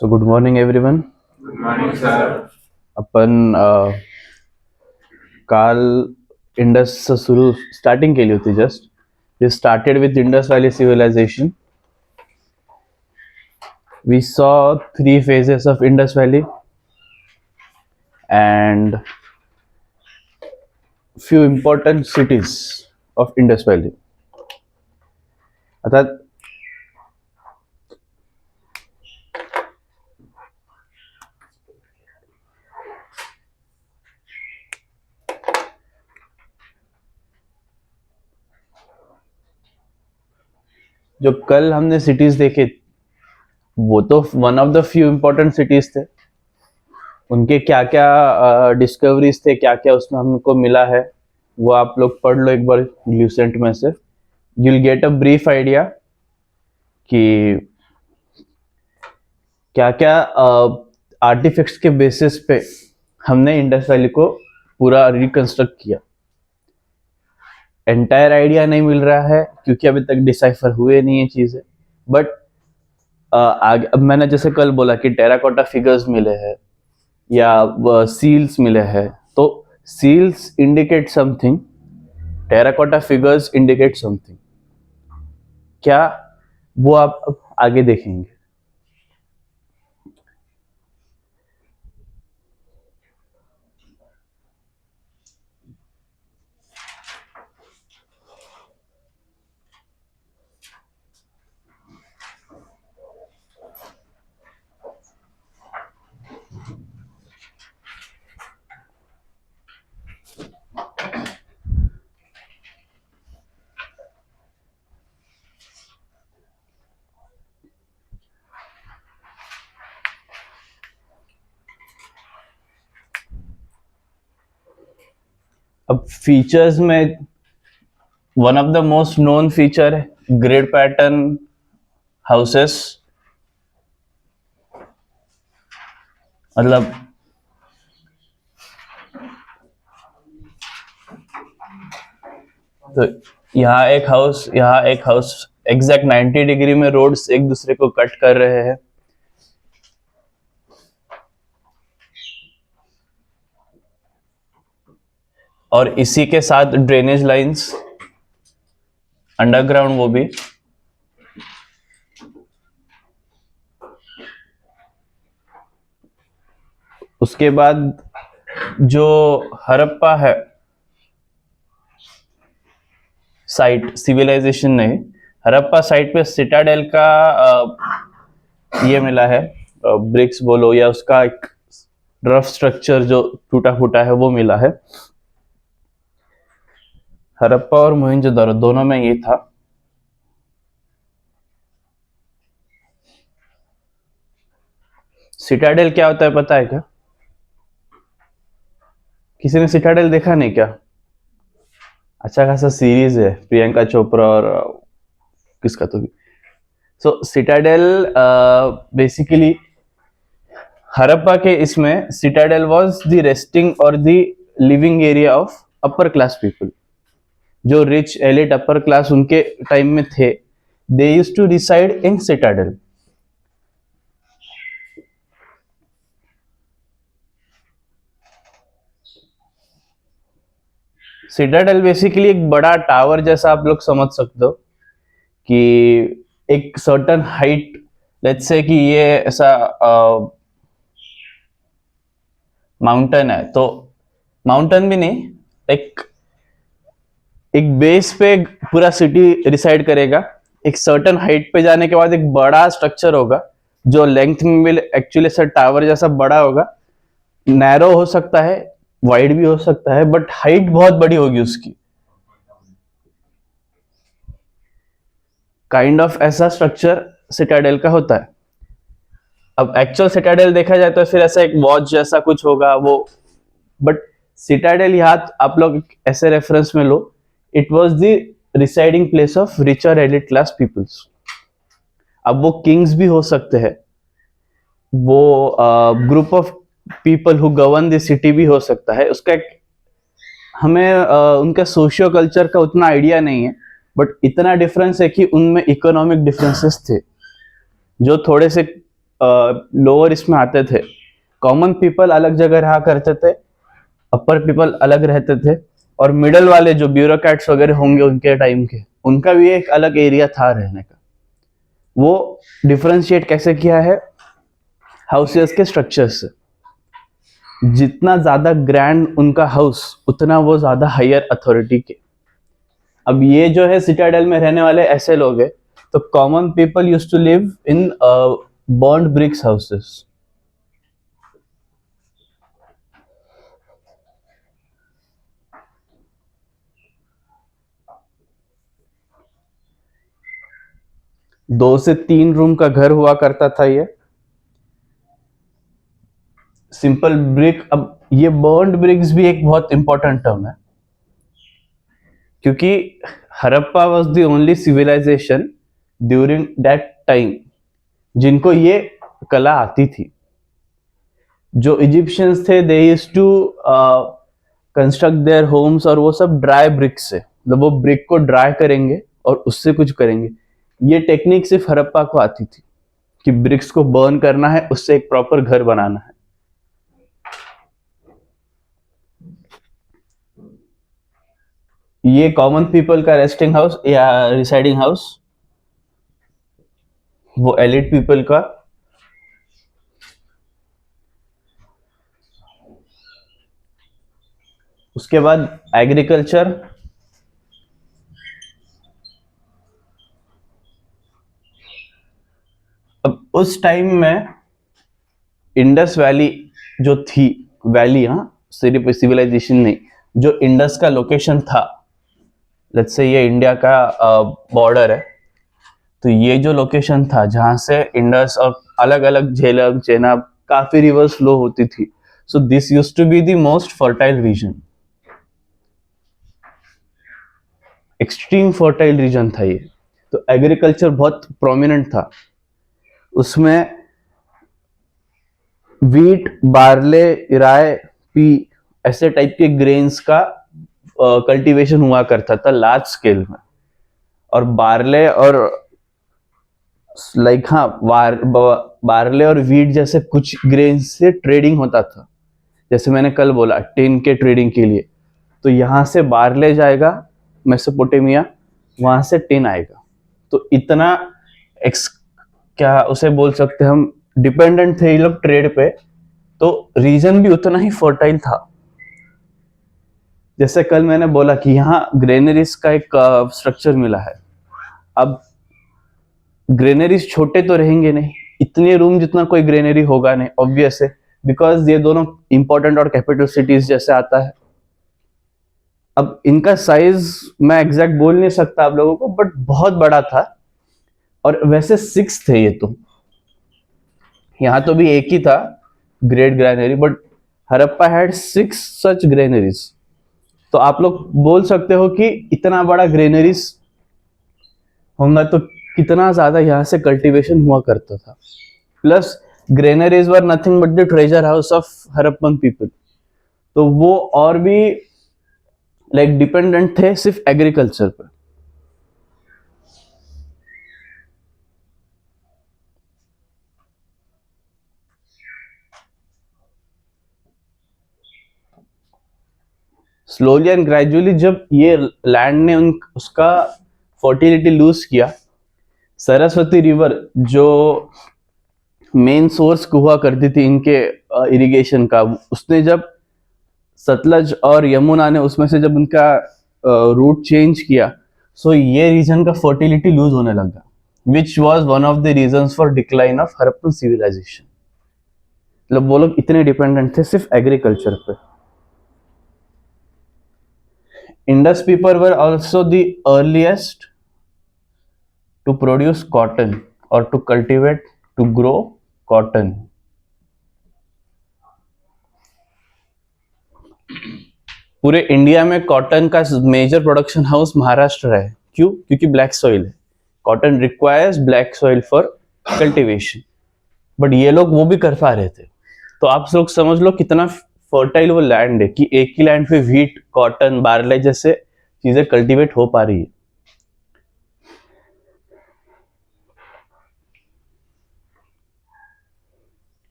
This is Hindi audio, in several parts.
सो good morning everyone. Good morning sir. आपण काल इंडस सुरू स्टार्टिंग केली होती. Just we started with Indus valley civilization. We saw 3 phases of Indus Valley and few important cities of Indus Valley. आता जो कल हमने सिटीज देखे वो तो one of the few important cities थे. उनके क्या क्या डिस्कवरीज थे, क्या क्या उसमें हमको मिला है, वो आप लोग पढ़ लो एक बार ल्यूसेंट में से. You will get a brief idea कि क्या क्या आर्टिफैक्ट्स के बेसिस पे हमने इंडस वैली को पूरा रिकंस्ट्रक्ट किया. एंटायर आइडिया नहीं मिल रहा है क्योंकि अभी तक डिसाइफर हुए नहीं है चीजें. बट आगे अब मैंने जैसे कल बोला कि टेराकोटा फिगर्स मिले हैं या सील्स मिले हैं, तो seals indicate something, terracotta figures indicate something. क्या वो आप अब आगे देखेंगे. अब फीचर्स में one of the most known feature है ग्रिड पैटर्न हाउसेस. मतलब तो यहाँ एक हाउस एग्जैक्ट 90 डिग्री में रोड्स एक दूसरे को कट कर रहे हैं. और इसी के साथ ड्रेनेज लाइंस अंडरग्राउंड, वो भी. उसके बाद जो हड़प्पा है साइट, सिविलाइजेशन नहीं, हड़प्पा साइट पे सिटाडेल का ये मिला है, ब्रिक्स बोलो या उसका एक रफ स्ट्रक्चर जो टूटा फूटा है वो मिला है. हड़प्पा और मोहनजोदड़ो दोनों में ये था. सिटाडेल क्या होता है पता है क्या? किसी ने सिटाडेल देखा नहीं क्या? अच्छा खासा सीरीज है, प्रियंका चोपड़ा और किसका तो भी. सो सिटाडेल बेसिकली हड़प्पा के इसमें सिटाडेल वाज द रेस्टिंग और the living area of upper class people. जो रिच एलिट अपर क्लास उनके टाइम में थे, they used to reside in citadel. Citadel basically एक बड़ा टावर जैसा आप लोग समझ सकते हो कि एक सर्टन हाइट, लेट्स से कि ये ऐसा माउंटेन है, तो माउंटेन भी नहीं, एक एक बेस पे पूरा सिटी रिसाइड करेगा. एक सर्टन हाइट पे जाने के बाद एक बड़ा स्ट्रक्चर होगा जो लेंथ में भी एक्चुअली सर टावर जैसा बड़ा होगा. नैरो हो सकता है, वाइड भी हो सकता है, बट हाइट बहुत बड़ी होगी उसकी. काइंड ऑफ ऐसा स्ट्रक्चर सिटाडेल का होता है. अब एक्चुअल सिटाडेल देखा जाए तो फिर ऐसा एक वॉच जैसा कुछ होगा वो. बट सिटाडेल यहाँ आप लोग ऐसे रेफरेंस में लो, it was the residing place of richer elite class peoples. अब वो किंग्स भी हो सकते हैं, वो group of people who govern the city भी हो सकता है. उसका एक हमें उनका सोशियो कल्चर का उतना आइडिया नहीं है, बट इतना डिफरेंस है कि उनमें इकोनॉमिक डिफरेंसेस थे जो थोड़े से लोअर इसमें आते थे, कॉमन पीपल अलग जगह रहा करते थे, अपर पीपल अलग रहते थे, और मिडल वाले जो ब्यूरोक्रेट्स वगैरह होंगे उनके टाइम के, उनका भी एक अलग एरिया था रहने का। वो डिफरेंशिएट कैसे किया है हाउसेस के स्ट्रक्चर से। जितना ज्यादा ग्रैंड उनका हाउस उतना वो ज्यादा हायर अथॉरिटी के। अब ये जो है सिटाडेल में रहने वाले ऐसे लोग हैं, तो common people use to live in bond bricks houses. दो से तीन रूम का घर हुआ करता था ये, सिंपल ब्रिक। अब ये बॉन्ड ब्रिक्स भी एक बहुत इंपॉर्टेंट टर्म है, क्योंकि Harappa was the only civilization during that time जिनको ये कला आती थी। जो इजिप्शियंस थे they used to construct their homes, और वो सब ड्राई ब्रिक से, मतलब वो ब्रिक को ड्राई करेंगे और उससे कुछ करेंगे। ये टेक्निक सिर्फ हड़प्पा को आती थी कि ब्रिक्स को बर्न करना है, उससे एक प्रॉपर घर बनाना है। ये कॉमन पीपल का रेस्टिंग हाउस या रिसाइडिंग हाउस, वो एलिट पीपल का। उसके बाद एग्रीकल्चर। अब उस टाइम में इंडस वैली जो थी, वैली, हाँ सिर्फ सिविलाइजेशन नहीं, जो इंडस का लोकेशन था, लेट्स से ये इंडिया का बॉर्डर है, तो ये जो लोकेशन था जहां से इंडस और अलग अलग झेलम चेनाब काफी रिवर्स फ्लो होती थी, so this used to be the most fertile region. Extreme fertile region था ये, तो एग्रीकल्चर बहुत प्रोमिनेंट था उसमें। वीट, बार्ले, राय, पी, ऐसे टाइप के ग्रेन्स का कल्टीवेशन हुआ करता था लार्ज स्केल में। और बार्ले और लाइक हाँ बार्ले और वीट जैसे कुछ ग्रेन्स से ट्रेडिंग होता था। जैसे मैंने कल बोला टिन के ट्रेडिंग के लिए, तो यहाँ से बार्ले जाएगा मेसोपोटामिया, वहां से टिन आएगा। तो इतना क्या उसे बोल सकते हैं हम, डिपेंडेंट थे ये लोग ट्रेड पे, तो रीजन भी उतना ही फर्टाइल था। जैसे कल मैंने बोला कि यहाँ ग्रेनरीज का एक स्ट्रक्चर मिला है। अब ग्रेनरीज छोटे तो रहेंगे नहीं, इतने रूम जितना कोई ग्रेनरी होगा नहीं, ऑब्वियस है, बिकॉज ये दोनों इंपॉर्टेंट और कैपिटल सिटीज जैसे आता है। अब इनका साइज मैं एग्जैक्ट बोल नहीं सकता आप लोगों को, बट बहुत बड़ा था। और वैसे 6 थे ये तो, यहाँ तो भी एक ही था great granary, but Harappa had 6 such granaries. तो आप लोग बोल सकते हो कि इतना बड़ा ग्रेनरीज होगा तो कितना ज्यादा यहाँ से कल्टीवेशन हुआ करता था। Plus granaries were nothing but the treasure house of Harappan people, तो वो और भी लाइक डिपेंडेंट थे सिर्फ एग्रीकल्चर पर। स्लोली एंड ग्रेजुअली जब ये लैंड ने उसका फर्टिलिटी लूज किया, सरस्वती रिवर जो मेन सोर्स हुआ करती थी इनके इरिगेशन का, उसने जब सतलज और यमुना ने उसमें से जब उनका रूट चेंज किया, सो ये रीजन का फर्टिलिटी लूज होने लगा, which was one of the reasons for decline of Harappan civilisation. मतलब वो लोग इतने डिपेंडेंट थे सिर्फ एग्रीकल्चर पे। Indus people were also the earliest to produce cotton और to cultivate to grow cotton. पूरे इंडिया में कॉटन का मेजर प्रोडक्शन हाउस महाराष्ट्र है। क्यों? क्योंकि ब्लैक सॉइल है, cotton requires black soil for cultivation, but ये लोग वो भी कर पा रहे थे। तो आप लोग समझ लो कितना फर्टाइल वो लैंड है कि एक ही लैंड पे व्हीट, कॉटन, बार्ले जैसे चीजें कल्टीवेट हो पा रही है।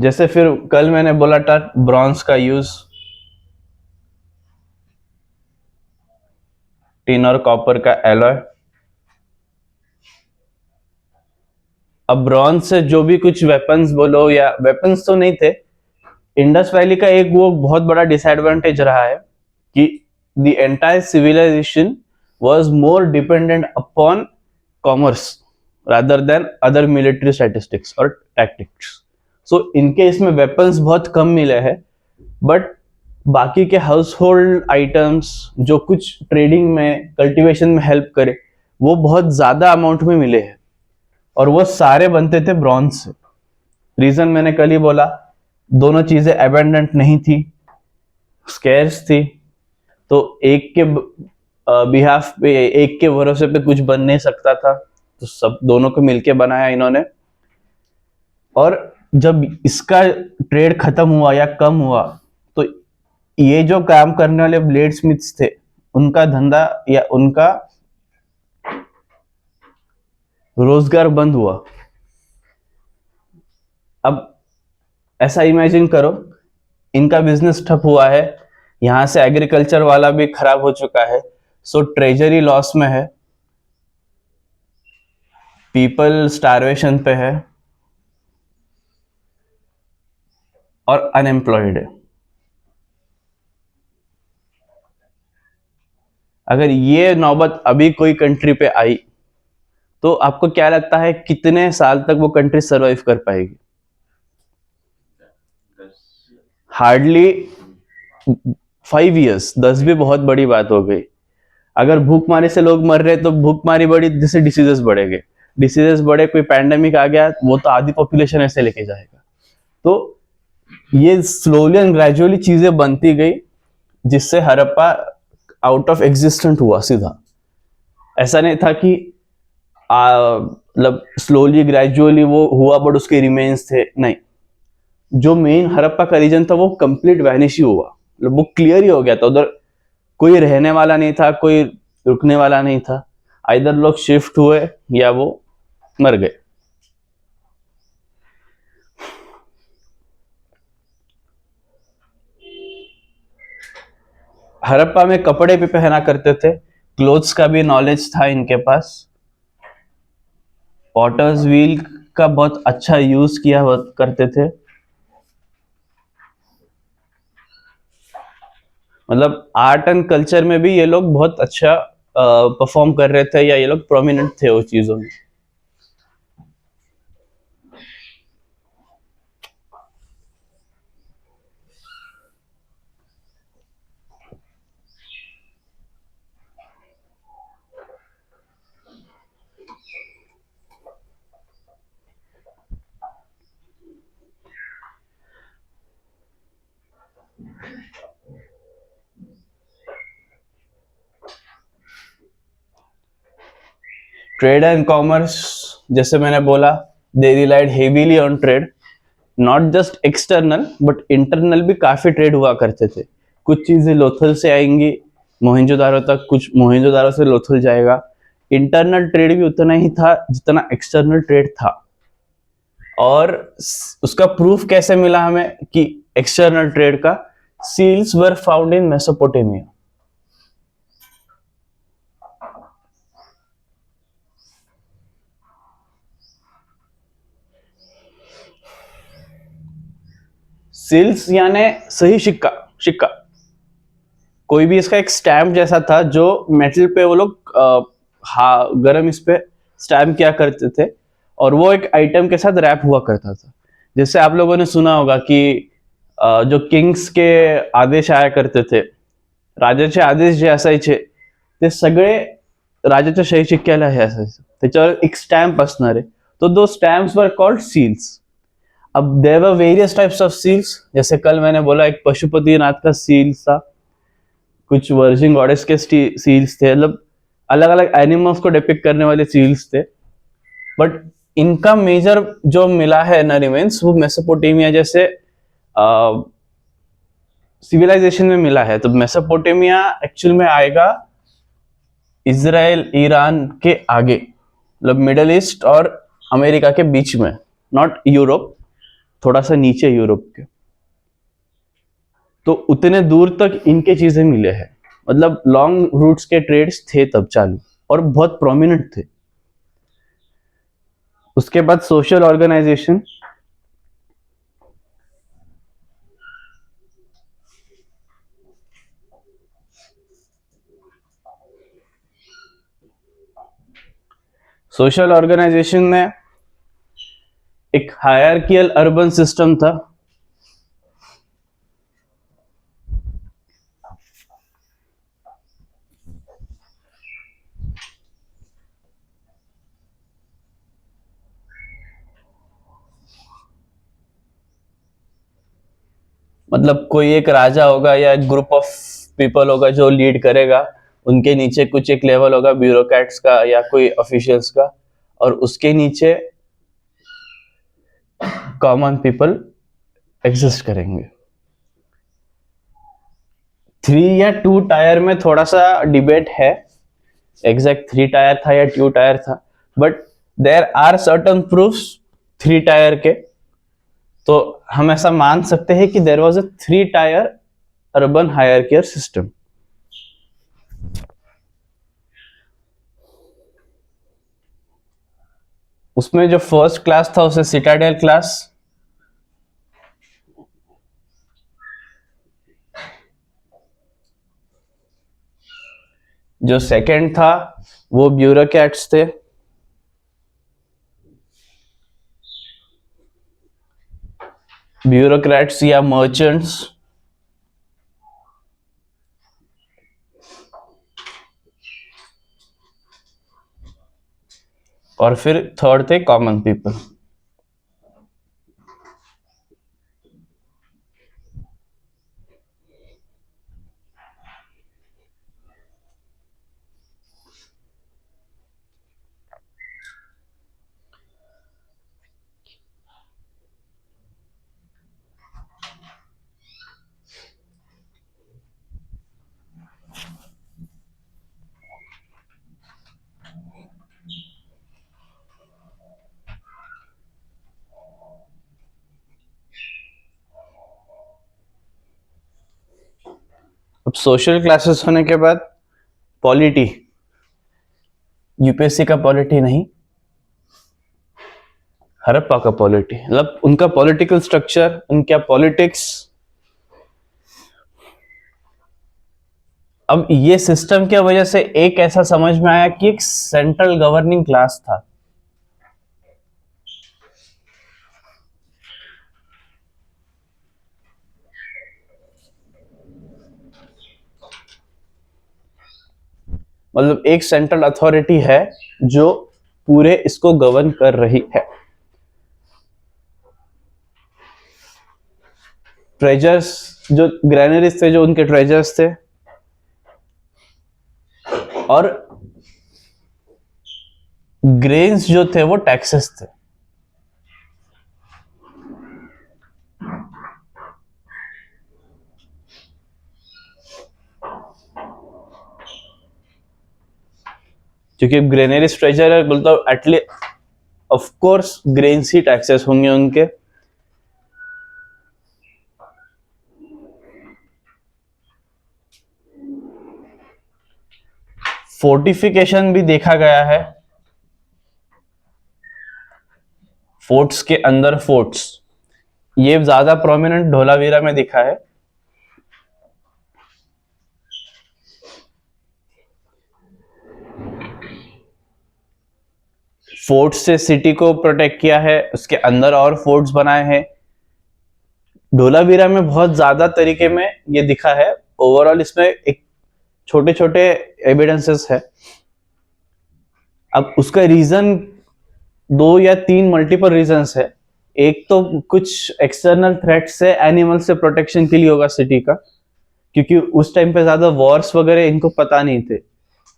जैसे फिर कल मैंने बोला था ब्रॉन्ज का यूज, टिन और कॉपर का एलॉय। अब ब्रॉन्ज से जो भी कुछ वेपन्स बोलो, या वेपन्स तो नहीं थे, इंडस वैली का एक वो बहुत बड़ा डिसएडवांटेज रहा है कि the entire civilization was more dependent upon commerce rather than other military statistics और टैक्टिक्स। सो इनके इसमें वेपन्स बहुत कम मिले हैं, बट बाकी के हाउस होल्ड आइटम्स जो कुछ ट्रेडिंग में, कल्टीवेशन में हेल्प करे, वो बहुत ज्यादा अमाउंट में मिले हैं, और वो सारे बनते थे ब्रॉन्ज से। रीजन मैंने कल ही बोला, दोनों चीजें एबेंडेंट नहीं थी, स्केर्स थी, तो एक के बिहाफ पे, एक के भरोसे पे कुछ बन नहीं सकता था, तो सब दोनों को मिलके बनाया इन्होंने। और जब इसका ट्रेड खत्म हुआ या कम हुआ, तो ये जो काम करने वाले ब्लेड स्मिथ्स थे, उनका धंधा या उनका रोजगार बंद हुआ। अब ऐसा इमेजिन करो, इनका बिजनेस ठप हुआ है, यहां से एग्रीकल्चर वाला भी खराब हो चुका है, सो ट्रेजरी लॉस में है, पीपल स्टारवेशन पे है और अनएम्प्लॉयड है। अगर ये नौबत अभी कोई कंट्री पे आई, तो आपको क्या लगता है कितने साल तक वो कंट्री सरवाइव कर पाएगी? Hardly 5 years। 10 भी बहुत बड़ी बात हो गई। अगर भूखमारी से लोग मर रहे, तो भूखमारी बढ़ी, जिससे डिसीजेस बढ़ेंगे, डिसीजेस बढ़े, कोई पैंडेमिक आ गया, वो तो आधी पॉपुलेशन ऐसे लेके जाएगा। तो ये स्लोली एंड ग्रेजुअली चीजें बनती गई, जिससे हड़प्पा आउट ऑफ एग्जिस्टेंट हुआ सीधा। ऐसा नहीं था कि मतलब स्लोली ग्रेजुअली वो हुआ, बट उसके रिमेन्स थे, नहीं। जो मेन हड़प्पा का रीजन था वो कंप्लीट वैनिश ही हुआ, मतलब वो क्लियर ही हो गया था। उधर कोई रहने वाला नहीं था, कोई रुकने वाला नहीं था, इधर लोग शिफ्ट हुए या वो मर गए। हड़प्पा में कपड़े भी पहना करते थे, क्लोथ्स का भी नॉलेज था इनके पास, पॉटर्स व्हील का बहुत अच्छा यूज किया करते थे। मतलब आर्ट एंड कल्चर में भी ये लोग बहुत अच्छा परफॉर्म कर रहे थे, या ये लोग प्रोमिनेंट थे उस चीजों में। ट्रेड एंड कॉमर्स, जैसे मैंने बोला, they relied heavily on trade, not just external but internal भी काफी ट्रेड हुआ करते थे। कुछ चीजें लोथल से आएंगी मोहनजोदारो तक, कुछ मोहनजोदारो से लोथल जाएगा। इंटरनल ट्रेड भी उतना ही था जितना एक्सटर्नल ट्रेड था। और उसका प्रूफ कैसे मिला हमें कि एक्सटर्नल ट्रेड का? Seals were found in Mesopotamia. Seals यानी सही सिक्का, सिक्का कोई भी इसका एक स्टैम्प जैसा था, जो मेटल पे वो लोग गरम इस पे स्टैम्प किया करते थे, और वो एक आइटम के साथ रैप हुआ करता था। जैसे आप लोगों ने सुना होगा कि जो किंग्स के आदेश आया करते थे, राजाचे आदेश जे असायचे ते सगळे राजाच्या सही शिक्क्याला हे असायचं, त्याच्यावर एक स्टॅम्प असणार आहे, तो दो स्टैम्प्स वर कॉल्ड सील्स। अब there were various types of seals, जैसे कल मैंने बोला एक पशुपतिनाथ का सील था, कुछ वर्जिन गॉडेस के सील्स थे, मतलब अलग अलग एनिमल्स को डिपिक्ट करने वाले सील्स थे। बट इनका मेजर जो मिला है ना रिमेन्स, वो मेसोपोटामिया जैसे सिविलाइजेशन में मिला है। तो मेसोपोटामिया एक्चुअल में आएगा इजराइल ईरान के आगे, मतलब मिडल ईस्ट और अमेरिका के बीच में, नॉट यूरोप। थोड़ा सा नीचे यूरोप के, तो उतने दूर तक इनके चीजें मिले हैं। मतलब लॉन्ग रूट्स के ट्रेड्स थे तब चालू, और बहुत प्रोमिनेंट थे। उसके बाद सोशल ऑर्गेनाइजेशन, सोशल ऑर्गेनाइजेशन में एक हायरार्कियल अर्बन सिस्टम था। मतलब कोई एक राजा होगा या एक ग्रुप ऑफ पीपल होगा जो लीड करेगा, उनके नीचे कुछ एक लेवल होगा ब्यूरोक्रेट्स का या कोई ऑफिशियल्स का, और उसके नीचे कॉमन पीपल एग्जिस्ट करेंगे। 3 या 2 टायर में थोड़ा सा डिबेट है, एग्जैक्ट 3 टायर था या 2 टायर था, but there are certain proofs 3 tier के। तो हम ऐसा मान सकते हैं कि there was a 3 tier urban hierarchical system. उसमें जो फर्स्ट क्लास था उसे सिटाडेल क्लास, जो सेकंड था वो ब्यूरोक्रेट्स थे, ब्यूरोक्रेट्स या मर्चेंट्स, और फिर थर्ड थे कॉमन पीपल। अब सोशल क्लासेस होने के बाद पॉलिटी, यूपीएससी का पॉलिटी नहीं, हड़प्पा का पॉलिटी, मतलब उनका पॉलिटिकल स्ट्रक्चर, उनका पॉलिटिक्स। अब ये सिस्टम की वजह से एक ऐसा समझ में आया कि एक सेंट्रल गवर्निंग क्लास था। मतलब एक सेंट्रल अथॉरिटी है जो पूरे इसको गवर्न कर रही है। ट्रेजर्स, जो ग्रेनरीज थे, जो उनके ट्रेजर्स थे, और ग्रेन्स जो थे वो टैक्सेस थे। क्योंकि ग्रेनरीज ट्रेजर है, बोलता हूं at least of course grains he taxes होंगे उनके। फोर्टिफिकेशन भी देखा गया है, फोर्ट्स के अंदर फोर्ट्स, ये ज्यादा प्रोमिनेंट धोलावीरा में दिखा है। फोर्ट्स से सिटी को प्रोटेक्ट किया है, उसके अंदर और फोर्ट्स बनाए हैं। धोलावीरा में बहुत ज्यादा तरीके में ये दिखा है। ओवरऑल इसमें एक छोटे छोटे एविडेंसेस है। अब उसका रीजन 2 या 3 मल्टीपल रीजंस है। एक तो कुछ एक्सटर्नल थ्रेट से, एनिमल से प्रोटेक्शन के लिए होगा सिटी का, क्योंकि उस टाइम पे ज्यादा वॉर्स वगैरह इनको पता नहीं थे।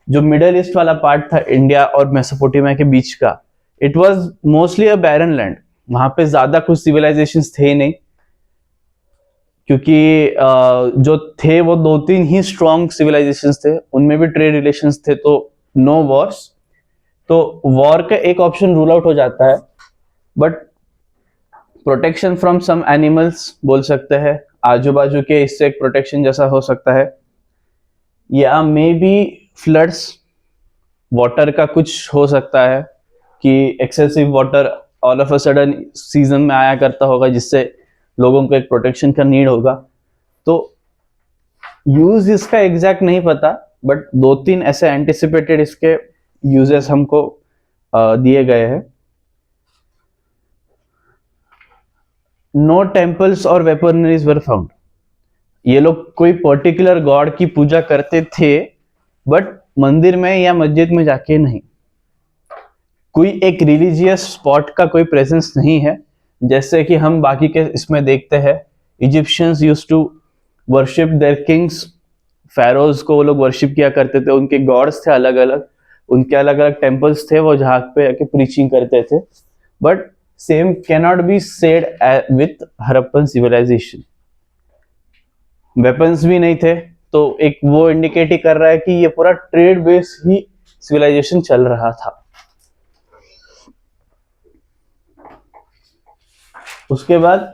जो मिडल ईस्ट वाला पार्ट था इंडिया और मेसोपोटामिया के बीच का, it was mostly a barren land. वहां पे ज्यादा कुछ सिविलाइजेशंस थे नहीं, क्योंकि जो थे वो 2-3 ही स्ट्रॉन्ग सिविलाइजेशंस थे, उनमें भी ट्रेड रिलेशंस थे, तो नो वॉर्स। तो वॉर का एक ऑप्शन रूल आउट हो जाता है। But protection from some animals बोल सकते हैं, आजू बाजू के इससे एक प्रोटेक्शन जैसा हो सकता है, या मे बी फ्लड्स, वाटर का कुछ हो सकता है कि excessive water all of a sudden season में आया करता होगा, जिससे लोगों को एक प्रोटेक्शन का नीड होगा। तो यूज इसका एग्जैक्ट नहीं पता, बट 2-3 ऐसे एंटिसिपेटेड इसके यूजेस हमको दिए गए हैं। नो टेम्पल्स और वेपनरीज वर फाउंड। ये लोग कोई पर्टिकुलर गॉड की पूजा करते थे, बट मंदिर में या मस्जिद में जाके नहीं। कोई एक रिलीजियस स्पॉट का कोई प्रेजेंस नहीं है, जैसे कि हम बाकी के इसमें देखते हैं। Egyptians used to worship their kings, pharaohs को वो लोग वर्शिप किया करते थे, उनके गॉड्स थे अलग अलग, उनके अलग अलग टेम्पल्स थे, वो जहाँ पे आके प्रीचिंग करते थे। But same cannot be said with Harappan civilization. Weapons भी नहीं थे, तो एक वो इंडिकेट ही कर रहा है कि ये पूरा ट्रेड बेस ही सिविलाइजेशन चल रहा था। उसके बाद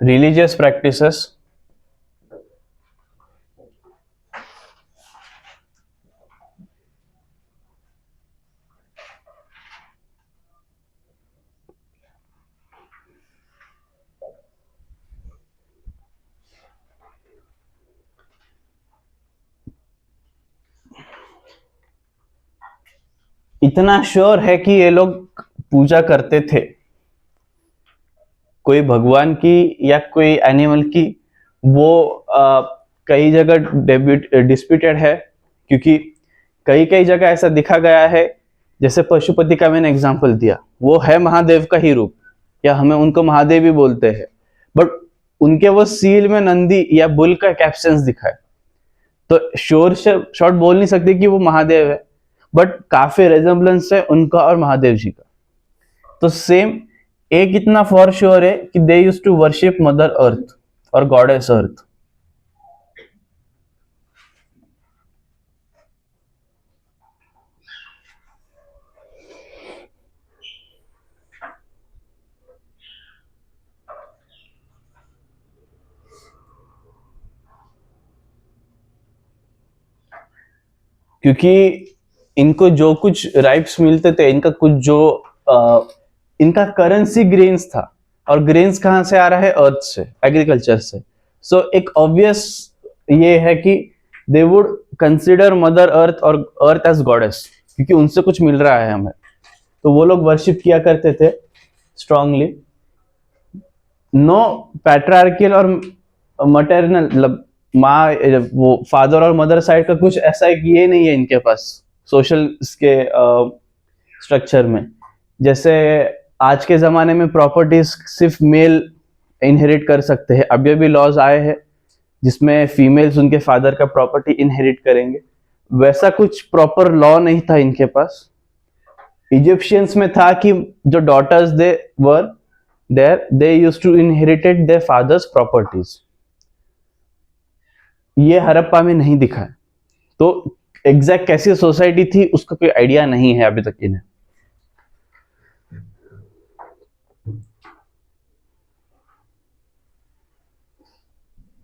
रिलीजियस प्रैक्टिसेस। इतना श्योर है कि ये लोग पूजा करते थे कोई भगवान की या कोई एनिमल की, वो कई जगह डिस्प्यूटेड है, क्योंकि कई कई जगह ऐसा दिखा गया है। जैसे पशुपति का मैंने एग्जांपल दिया, वो है महादेव का ही रूप, या हमें उनको महादेव भी बोलते हैं, बट उनके वो सील में नंदी या बुल का कैप्शंस दिखा है, तो श्योर शॉर्ट बोल नहीं सकते कि वो महादेव है, बट काफी रेजेंबलेंस है उनका और महादेव जी का। तो सेम एक इतना फॉर श्योर है कि they used to worship mother earth और गॉडेस अर्थ। क्योंकि इनको जो कुछ राइट्स मिलते थे, इनका कुछ जो इनका करेंसी ग्रेन्स था, और ग्रेन्स कहां से आ रहा है? अर्थ से, एग्रीकल्चर से। सो एक ऑब्वियस ये है कि they would consider mother earth और अर्थ एज गॉडेस, क्योंकि उनसे कुछ मिल रहा है हमें, तो वो लोग वर्शिप किया करते थे स्ट्रांगली। नो पैट्रियार्कल और मटरनल, मतलब माँ, वो फादर और मदर साइड का कुछ ऐसा एक ये नहीं है इनके पास सोशल के स्ट्रक्चर में। जैसे आज के जमाने में प्रॉपर्टीज सिर्फ मेल इनहेरिट कर सकते हैं, अभी भी लॉज आए हैं जिसमें फीमेल्स उनके फादर का प्रॉपर्टी इनहेरिट करेंगे, वैसा कुछ प्रॉपर लॉ नहीं था इनके पास। इजिप्शियंस में था कि जो daughters they were there, they used to inherited their fathers properties. ये हड़प्पा में नहीं दिखा है, तो एग्जैक्ट कैसी सोसाइटी थी उसका कोई आइडिया नहीं है अभी तक इन्हें।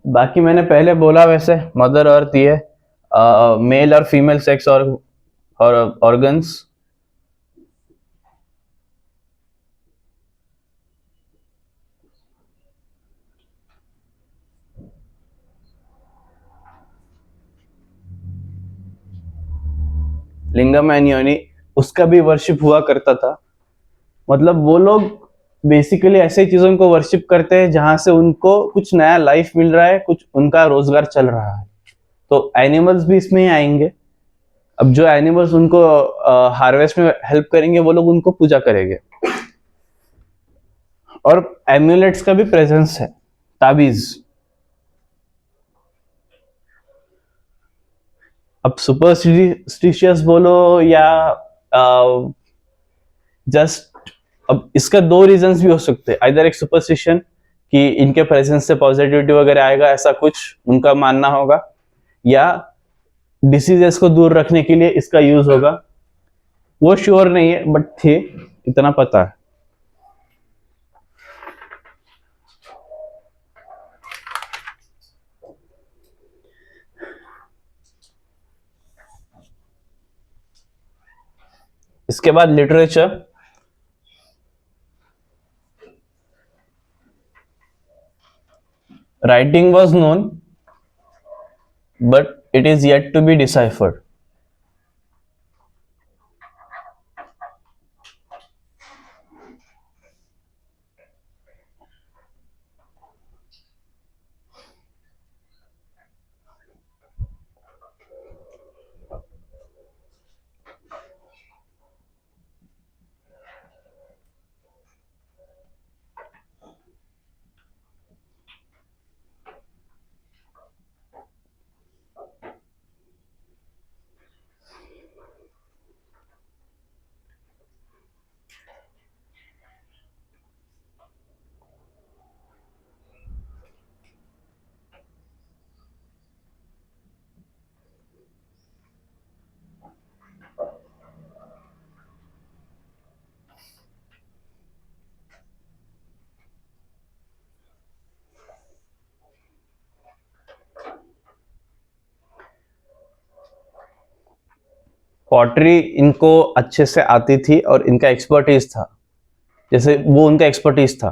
बाकी मैंने पहले बोला वैसे मदर अर्थ ये मेल और फीमेल सेक्स और ऑर्गन्स। लिंगम एंड योनि, उसका भी वर्शिप हुआ करता था। मतलब वो लोग बेसिकली ऐसे चीजों को वर्शिप करते हैं जहां से उनको कुछ नया लाइफ मिल रहा है, कुछ उनका रोजगार चल रहा है। तो एनिमल्स भी इसमें ही आएंगे। अब जो एनिमल्स उनको हार्वेस्ट में हेल्प करेंगे, वो लोग उनको पूजा करेंगे। और एम्यूलेट्स का भी प्रेजेंस है, ताबीज। अब सुपरस्टिशियस बोलो या जस्ट, अब इसका दो रीजंस भी हो सकते हैं। आइदर एक सुपरस्टिशन कि इनके प्रेजेंस से पॉजिटिविटी वगैरह आएगा, ऐसा कुछ उनका मानना होगा, या डिसीजेस को दूर रखने के लिए इसका यूज होगा, वो श्योर नहीं है, बट थे, इतना पता है। इसके बाद literature. Writing was known, but it is yet to be deciphered. Pottery इनको अच्छे से आती थी और इनका एक्सपर्टीज था, जैसे वो उनका एक्सपर्टीज था।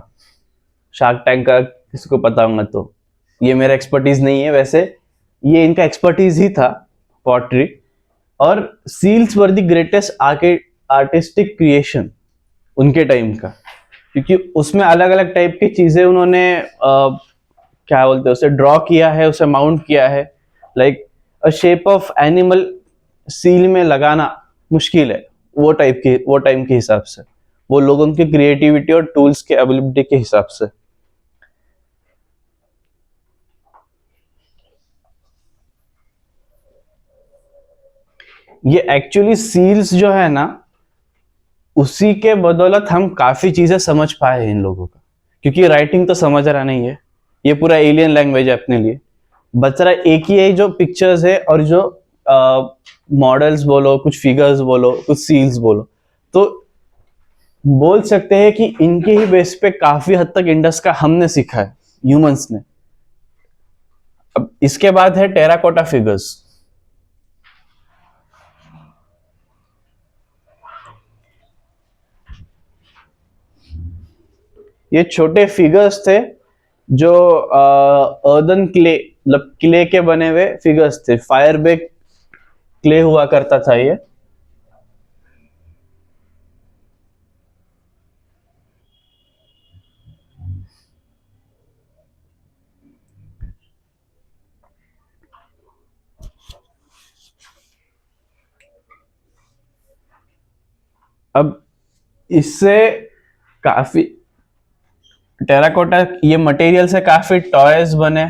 शार्क टैंक का किसी को पता होगा तो, ये मेरा एक्सपर्टीज नहीं है, वैसे ये इनका एक्सपर्टीज ही था, पॉटरी। और seals were the greatest artistic creation उनके टाइम का, क्योंकि उसमें अलग अलग टाइप की चीजें उन्होंने क्या बोलते हैं उसे, ड्रॉ किया है, उसे माउंट किया है। Like a shape of animal seal में लगाना मुश्किल है, वो टाइम के हिसाब से, वो लोगों की क्रिएटिविटी और टूल्स के अवेलेबिलिटी के हिसाब से। ये एक्चुअली सील्स जो है ना, उसी के बदौलत हम काफी चीजें समझ पाए हैं इन लोगों का, क्योंकि राइटिंग तो समझ रहा नहीं है, ये पूरा एलियन लैंग्वेज है अपने लिए। बच रहा एक ही है जो पिक्चर्स है, और जो मॉडल्स बोलो, कुछ फिगर्स बोलो, कुछ सील्स बोलो, तो बोल सकते हैं कि इनके ही बेस पे काफी हद तक इंडस का हमने सीखा है, ह्यूमंस ने। अब इसके बाद है टेराकोटा फिगर्स। ये छोटे फिगर्स थे जो अर्दन क्ले, मतलब क्ले के बने हुए फिगर्स थे, फायर बेक क्ले हुआ करता था ये। अब इससे काफी टेराकोटा ये मटेरियल से काफी टॉयज बने,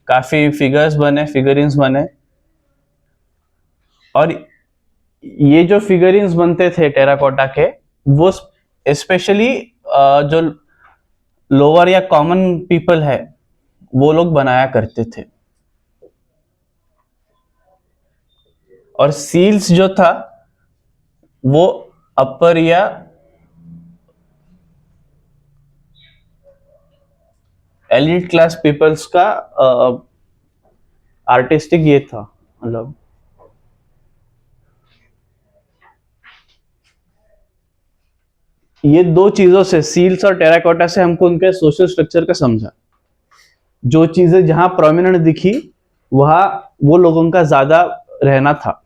काफी फिगर्स बने, फिगरिन्स बने। और ये जो फिगरिन्स बनते थे टेराकोटा के, वो स्पेशली जो लोअर या कॉमन पीपल है, वो लोग बनाया करते थे। और सील्स जो था वो अपर या एलिट क्लास पीपल्स का आर्टिस्टिक ये था, मतलब ये दो चीजों से, सील्स और टेराकोटा से, हमको उनके सोशल स्ट्रक्चर का समझा। जो चीजें जहां प्रोमिनेंट दिखी, वहां वो लोगों का ज्यादा रहना था।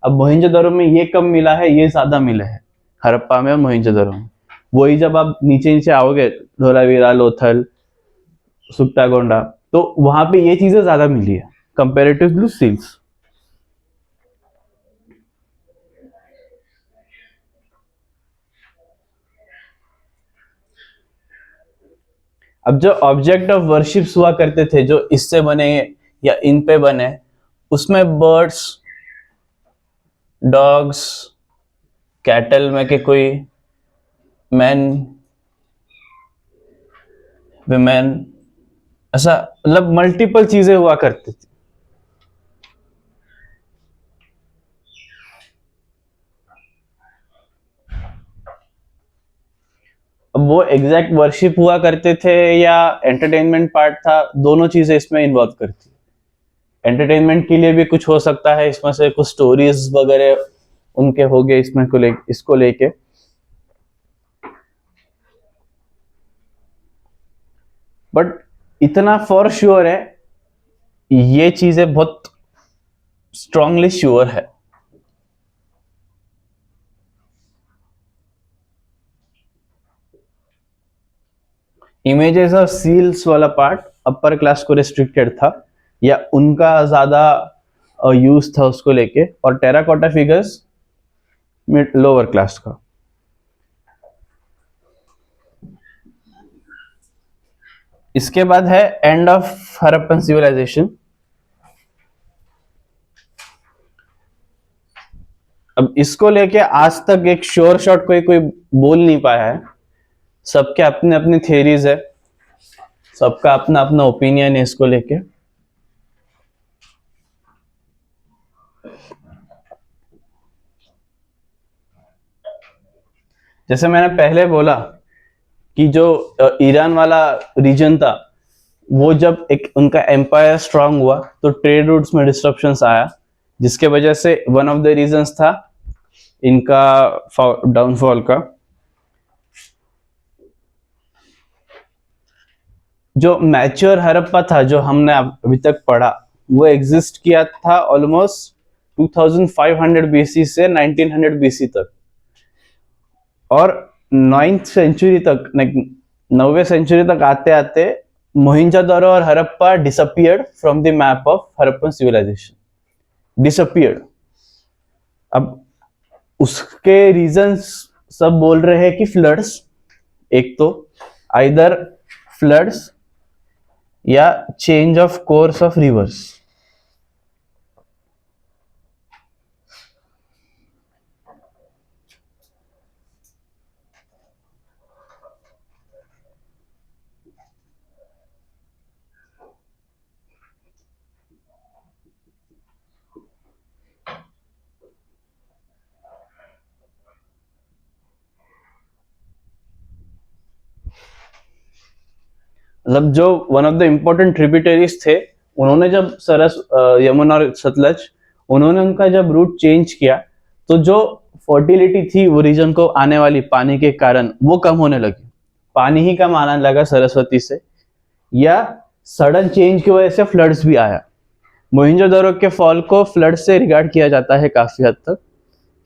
अब मोहिंजोदड़ो में ये कम मिला है, ये ज्यादा मिला है हड़प्पा में और मोहिंजोदड़ो में। वही जब आप नीचे नीचे आओगे, धोलावीरा, लोथल, सुक्तागोंडा, तो वहां पे ये चीजें ज्यादा मिली है कंपेरेटिव टू सील्स। अब जो ऑब्जेक्ट ऑफ वर्शिप्स हुआ करते थे, जो इससे बने या इन पे बने, उसमें बर्ड्स, डॉग्स, कैटल में के कोई मैन, विमेन, ऐसा मतलब मल्टीपल चीजें हुआ करती थी। अब वो एग्जैक्ट वर्शिप हुआ करते थे या एंटरटेनमेंट पार्ट था, दोनों चीजें इसमें इन्वॉल्व करती। एंटरटेनमेंट के लिए भी कुछ हो सकता है, इसमें से कुछ स्टोरीज वगैरह उनके हो गए इसमें इसको लेके। बट इतना फॉर श्योर है, ये चीजें बहुत स्ट्रांगली श्योर है। इमेजेस और सील्स वाला पार्ट अपर क्लास को रिस्ट्रिक्टेड था, या उनका ज्यादा यूज था उसको लेके, और terracotta figures mid lower class का। इसके बाद है एंड ऑफ हड़प्पन सिविलाइजेशन। अब इसको लेके आज तक एक श्योर शॉट कोई कोई बोल नहीं पाया है। सबके अपने अपनी थियरीज है, सबका अपना अपना ओपिनियन है इसको लेके। जैसे मैंने पहले बोला कि जो ईरान वाला रीजन था, वो जब एक उनका एम्पायर स्ट्रांग हुआ तो ट्रेड रूट्स में डिस्ट्रप्शंस आया, जिसके वजह से वन ऑफ द रीजंस था इनका डाउनफॉल का। जो मैच्योर हड़प्पा था जो हमने अभी तक पढ़ा, वो एग्जिस्ट किया था ऑलमोस्ट 2500 बीसी से 1900 बीसी तक, और 9th सेंचुरी तक, 9वीं सेंचुरी तक आते आते मोहिंजोदड़ो और Harappa disappeared from the map of Harappan civilization, disappeared. अब उसके रीजंस सब बोल रहे हैं कि फ्लड्स, एक तो आइदर फ्लड्स या change of course of reverse. मतलब जो one of the important tributaries थे, उन्होंने जब यमुना और सतलज, उन्होंने उनका जब रूट चेंज किया, तो जो फर्टिलिटी थी वो रीजन को आने वाली पानी के कारण वो कम होने लगी। पानी ही कम आने लगा सरस्वती से, या सडन चेंज की वजह से फ्लड्स भी आया। मोहिंजोदड़ो के फॉल को फ्लड से रिगार्ड किया जाता है काफी हद तक।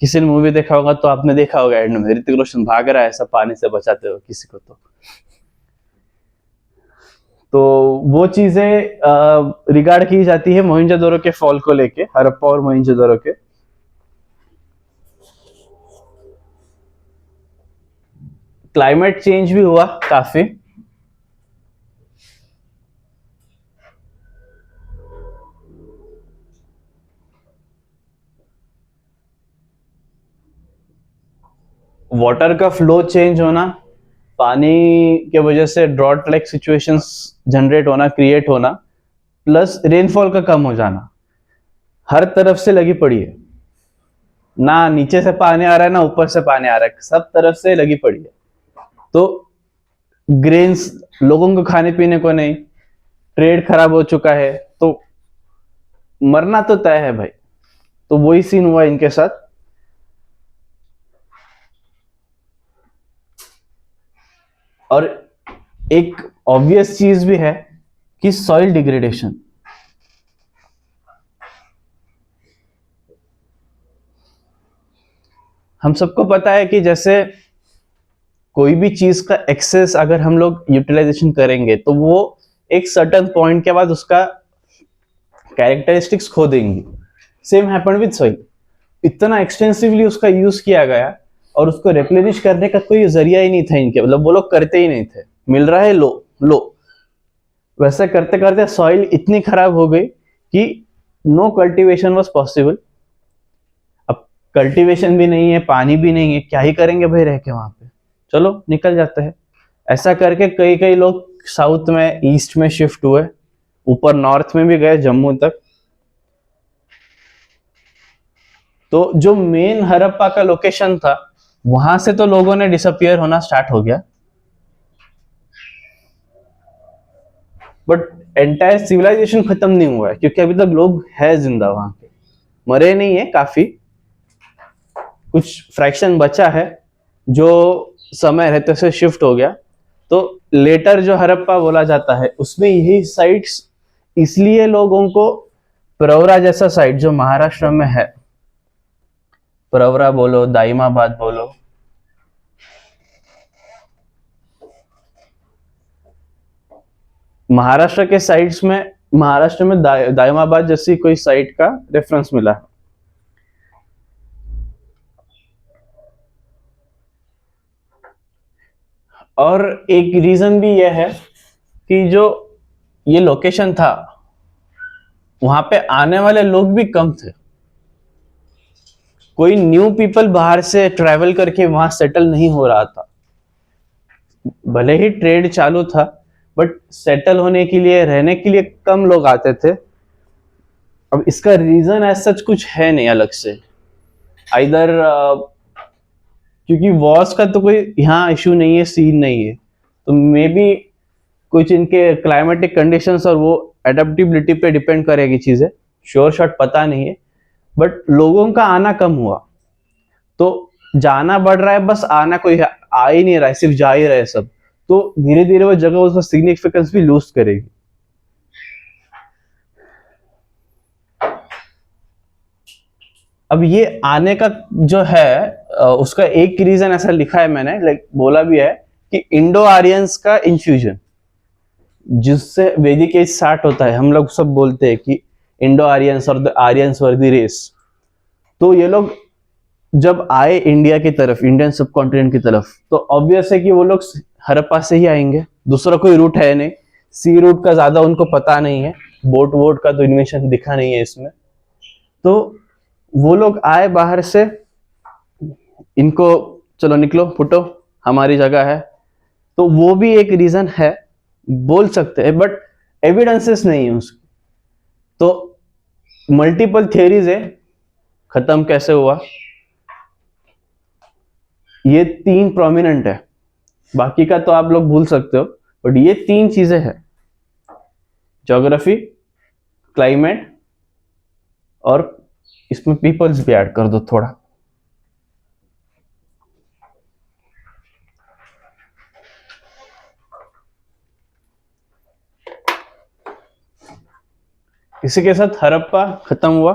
किसी ने मूवी देखा होगा तो आपने देखा होगा एंड में ऋतिक रोशन भाग रहा है ऐसा पानी से बचाते हो किसी को, तो वो चीजें रिगार्ड की जाती है मोहिंजोदड़ो के फॉल को लेके, हड़प्पा और मोहिंजोदड़ो के। क्लाइमेट चेंज भी हुआ काफी। वाटर का फ्लो चेंज होना, पानी के वजह से ड्रॉट लाइक सिचुएशंस जनरेट होना, क्रिएट होना, प्लस रेनफॉल का कम हो जाना, हर तरफ से लगी पड़ी है। ना नीचे से पानी आ रहा है ना ऊपर से पानी आ रहा है, सब तरफ से लगी पड़ी है। तो ग्रेन्स लोगों को खाने पीने को नहीं, ट्रेड खराब हो चुका है, तो मरना तो तय है भाई। तो वही सीन हुआ इनके साथ। और एक ऑब्वियस चीज भी है कि सॉइल डिग्रेडेशन। हम सबको पता है कि जैसे कोई भी चीज का एक्सेस अगर हम लोग यूटिलाइजेशन करेंगे तो वो एक सर्टेन पॉइंट के बाद उसका कैरेक्टरिस्टिक्स खो देंगी। Same happened with soil. इतना एक्सटेंसिवली उसका यूज किया गया और उसको रिप्लेनिश करने का कोई जरिया ही नहीं था इनके, मतलब वो लोग करते ही नहीं थे। मिल रहा है लो लो, वैसे करते करते सॉइल इतनी खराब हो गई कि नो कल्टीवेशन वाज पॉसिबल। अब कल्टीवेशन भी नहीं है, पानी भी नहीं है, क्या ही करेंगे भाई रह के वहां पे, चलो निकल जाते हैं। ऐसा करके कई कई लोग साउथ में, ईस्ट में शिफ्ट हुए, ऊपर नॉर्थ में भी गए जम्मू तक। तो जो मेन हड़प्पा का लोकेशन था वहां से तो लोगों ने डिसअपियर होना स्टार्ट हो गया, बट एंटायर सिविलाइजेशन खत्म नहीं हुआ है, क्योंकि अभी तक लोग है जिंदा वहां पे, मरे नहीं है, काफी कुछ फ्रैक्शन बचा है जो समय रहते से शिफ्ट हो गया। तो लेटर जो हड़प्पा बोला जाता है उसमें यही साइट्स, इसलिए लोगों को प्रवरा जैसा साइट जो महाराष्ट्र में है, प्रवरा बोलो, दाइमाबाद बोलो, महाराष्ट्र के साइट्स में, महाराष्ट्र में दाइमाबाद जैसी कोई साइट का रेफरेंस मिला है। और एक रीजन भी यह है कि जो ये लोकेशन था वहां पे आने वाले लोग भी कम थे, कोई न्यू पीपल बाहर से ट्रैवल करके वहां सेटल नहीं हो रहा था। भले ही ट्रेड चालू था, बट सेटल होने के लिए, रहने के लिए कम लोग आते थे। अब इसका रीजन ऐसा सच कुछ है नहीं अलग से, इधर क्योंकि वॉर्स का तो कोई यहाँ इशू नहीं है, सीन नहीं है, तो मे बी कुछ इनके क्लाइमेटिक कंडीशंस और वो एडेप्टेबिलिटी पे डिपेंड करेगी चीजें, श्योर शॉट पता नहीं है। बट लोगों का आना कम हुआ, तो जाना बढ़ रहा है, बस आना कोई आ ही नहीं रहा है, सिर्फ जा ही रहे सब। तो धीरे धीरे वो जगह उसका सिग्निफिकेंस भी लूज करेगी। अब ये आने का जो है उसका एक रीजन ऐसा लिखा है मैंने, लाइक बोला भी है कि इंडो आर्यंस का इन्फ्यूजन, जिससे वैदिक एज स्टार्ट होता है। हम लोग सब बोलते हैं कि इंडो आर्यंस और the Aryans were the race. तो ये लोग जब आए इंडिया की तरफ, इंडियन सबकॉन्टिनेंट की तरफ, तो ऑब्वियस है कि वो लोग हड़प्पा से ही आएंगे, दूसरा कोई रूट है नहीं, सी रूट का ज्यादा उनको पता नहीं है, बोट वोट का तो इन्वेंशन दिखा नहीं है इसमें। तो वो लोग आए बाहर से, इनको चलो निकलो फुटो, हमारी जगह है। तो वो भी एक रीजन है, बोल सकते हैं, बट एविडेंसेस नहीं है उसकी। तो मल्टीपल थियरीज है खत्म कैसे हुआ, ये 3 प्रोमिनेंट है, बाकी का तो आप लोग भूल सकते हो, बट ये 3 चीजें हैं, ज्योग्राफी, क्लाइमेट, और इसमें पीपल्स भी ऐड कर दो थोड़ा। इसी के साथ हड़प्पा खत्म हुआ।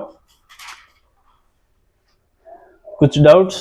कुछ डाउट्स?